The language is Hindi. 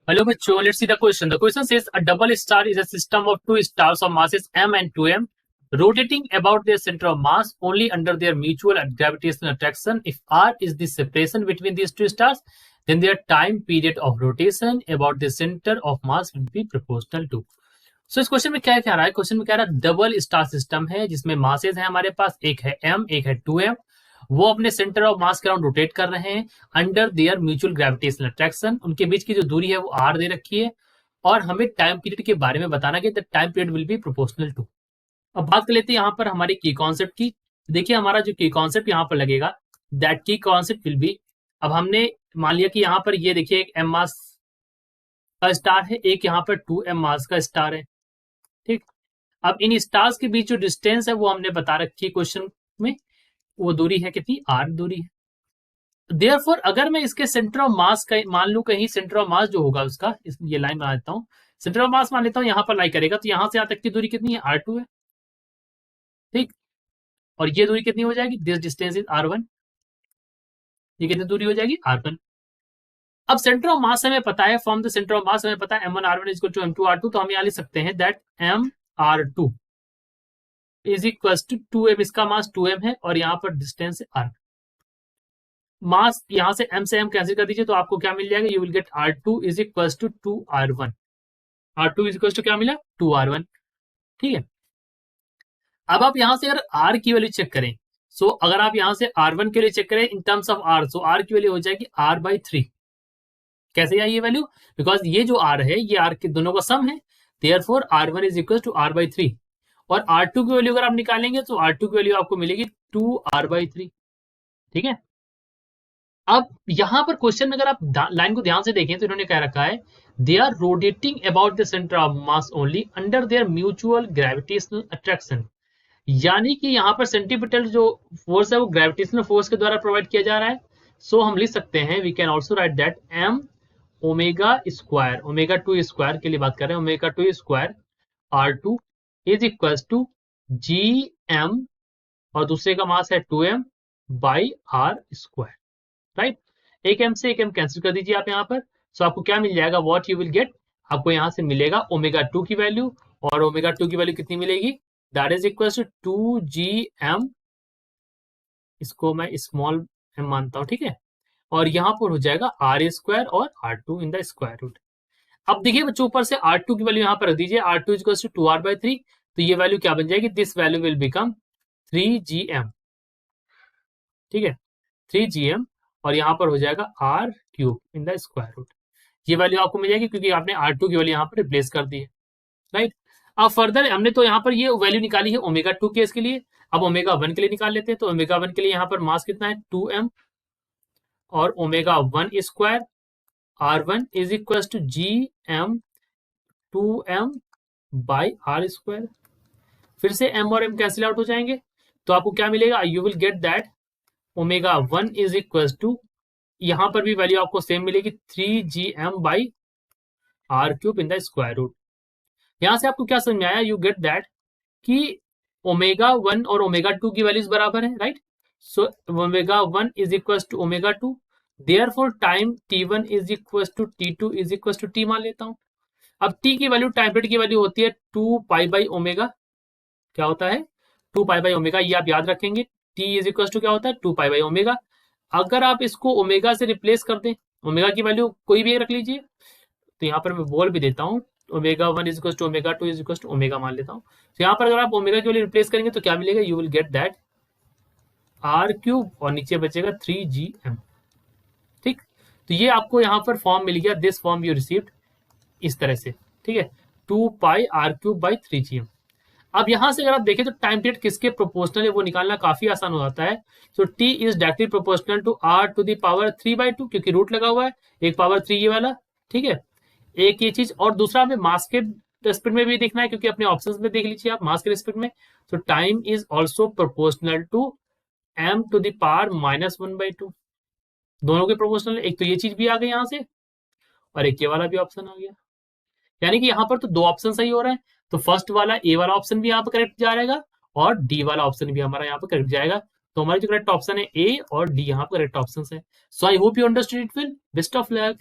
Hello बच्चों, let's see the question. The question says a double star is a system of two stars of masses m and 2m rotating about their center of mass only under their mutual gravitational attraction. If r is the separation between these two stars, then their time period of rotation about the center of mass will be proportional to. So इस क्वेश्चन में क्या कह रहा है? क्वेश्चन में कह रहा है डबल स्टार सिस्टम है जिसमें मासेज है हमारे पास, एक है m एक है 2m। वो अपने सेंटर ऑफ मास के अराउंड रोटेट कर रहे हैं under their mutual gravitational attraction. उनके बीच की जो दूरी है वो आर दे रखी है और हमें टाइम पीरियड के बारे में बताना कि the time period will be proportional to. अब बात कर लेते हैं यहाँ पर हमारे की कॉन्सेप्ट की। देखिए हमारा जो की कॉन्सेप्ट यहाँ पर लगेगा, दैट की कॉन्सेप्ट विल बी, अब हमने मान लिया कि यहाँ पर ये देखिए एक एम मास का स्टार है, एक यहाँ पर 2m मास का स्टार है। ठीक, अब इन स्टार्स के बीच जो डिस्टेंस है वो हमने बता रखी है क्वेश्चन में, वो दूरी है कितनी, आर दूरी है। देयरफॉर अगर मैं इसके सेंटर ऑफ मास का मान लू, कहीं सेंटर ऑफ मास जो होगा उसका, ये लाइन बना देता हूँ, सेंटर ऑफ मास मान लेता हूँ यहाँ पर लाई करेगा, तो यहाँ से यहाँ तक की दूरी कितनी है, r2 है। ठीक, और ये दूरी कितनी हो जाएगी, दिस डिस्टेंस इज r1। ये कितनी दूरी हो जाएगी, r1। अब सेंटर ऑफ मास हमें पता है, फ्रॉम द सेंटर ऑफ मास हमें पता है m1 r1 is equal to m2 r2, तो हम यहाँ लिख सकते हैं that m r2 is equal to 2m, इसका मास 2m है और यहाँ पर डिस्टेंस है r। मास यहां से m से m कैंसिल कर दीजिए तो आपको क्या मिल जाएगा, you will get r2 is equal to 2r1। r2 is equal to क्या मिला, 2r1। ठीक है, अब आप यहां से अगर r की वैल्यू चेक करें, सो अगर आप यहां से r1 के लिए चेक करें in terms of r, so r की वैल्यू हो जाएगी r/3। कैसे आई ये वैल्यू, बिकॉज ये जो r है ये r के दोनों का सम है, therefore r1 is equal to r/3। और r2 की वैल्यू अगर आप निकालेंगे तो r2 की वैल्यू आपको मिलेगी 2r/3। ठीक है, अब यहां पर क्वेश्चन में अगर आप लाइन को ध्यान से देखें तो इन्होंने कह रखा है they are rotating about the centre of mass only under their mutual gravitational attraction. यानी कि यहाँ पर सेंटीपिटल जो फोर्स है वो ग्रेविटेशनल फोर्स के द्वारा प्रोवाइड किया जा रहा है। सो हम लिख सकते हैं, we can also write that m omega square, omega 2 square के लिए बात कर रहे हैं, omega 2 square r2 is equal to G M, और दूसरे का मास है 2m by R square. Right, एक m से एक m कैंसिल कर दीजिए आप यहाँ पर। सो आपको क्या मिल जाएगा, व्हाट यू विल गेट, आपको यहाँ से मिलेगा ओमेगा 2 की वैल्यू, और ओमेगा 2 की वैल्यू कितनी मिलेगी, that is equal to 2gm, इसको मैं स्मॉल m मानता हूँ। ठीक है, और यहाँ पर हो जाएगा आर स्क्वायर और r2 in the square root. अब देखिए बच्चों, ऊपर से r2 की वैल्यू यहाँ पर रख दीजिए, r2 इज टू 2r/3, तो ये वैल्यू क्या बन जाएगी, this value will become 3gm। ठीक है, 3gm, और यहाँ पर हो जाएगा r³ in the square root. ये वैल्यू आपको मिल जाएगी क्योंकि आपने r2 की वैल्यू यहाँ पर रिप्लेस कर दी है। राइट, अब फर्दर हमने तो यहाँ पर ये वैल्यू निकाली है ओमेगा 2 केस के लिए, अब ओमेगा 1 के लिए निकाल लेते हैं। तो ओमेगा 1 के लिए यहाँ पर मास कितना है, 2m, और omega 1 square r1 is equal to gm 2m by R square. फिर से m और m कैंसिल आउट हो जाएंगे, तो आपको क्या मिलेगा, you will get that omega 1 is equal to, यहां पर भी वैल्यू आपको सेम मिलेगी 3gm by r³ in the square root. यहां से आपको क्या समझ में आया, यू गेट दैट कि ओमेगा 1 और ओमेगा 2 की वैल्यूज बराबर है। Right, so omega 1 is equal to omega 2, therefore time t1 is equal to t2 is equal to t मान लेता हूं। अब t की वैल्यू, टाइम पीरियड की वैल्यू होती है 2 पाई बाई ओमेगा, क्या होता है 2 पाई बाई ओमेगा, ये आप याद रखेंगे। t इज इक्वल टू क्या होता है 2 पाई बाई ओमेगा। अगर आप इसको ओमेगा से रिप्लेस कर दें, ओमेगा की वैल्यू कोई भी रख लीजिए, तो यहाँ पर मैं बोल भी देता हूँ, omega 1 is equal to omega 2 is equal to omega मान लेता हूँ। तो यहाँ पर अगर आप ओमेगा की वैल्यू रिप्लेस करेंगे तो क्या मिलेगा, you will get that r³ और नीचे बचेगा 3gm। ठीक, तो ये आपको यहाँ पर फॉर्म मिल गया, दिस फॉर्म यू रिसीव्ड इस तरह से। ठीक है, 2 पाई r³ बाई 3gm। अब यहां से अगर आप देखें तो टाइम पीरियड किसके प्रोपोर्शनल है वो निकालना काफी आसान हो जाता है। So t is directly proportional to r⁻³ 3/2, क्योंकि रूट लगा हुआ है, एक पावर 3 ये वाला। ठीक है, एक ये चीज, और दूसरा हमें मास के रेस्पेक्ट में भी देखना है, क्योंकि अपने ऑप्शंस में देख लीजिए आप मास के रेस्पेक्ट में। तो time is also proportional to m⁻⁻², दोनों के प्रोपोर्शनल। एक तो ये चीज भी आ गई यहाँ से, और एक ये वाला भी ऑप्शन आ गया, यानी कि यहाँ पर तो दो ऑप्शन सही हो रहे हैं। तो फर्स्ट वाला ए वाला ऑप्शन भी यहाँ पर करेक्ट जाएगा, और डी वाला ऑप्शन भी हमारा यहाँ पर करेक्ट जाएगा। तो हमारी जो करेक्ट ऑप्शन है ए और डी यहाँ पर करेक्ट ऑप्शन है। So I hope you understood it will, best of luck.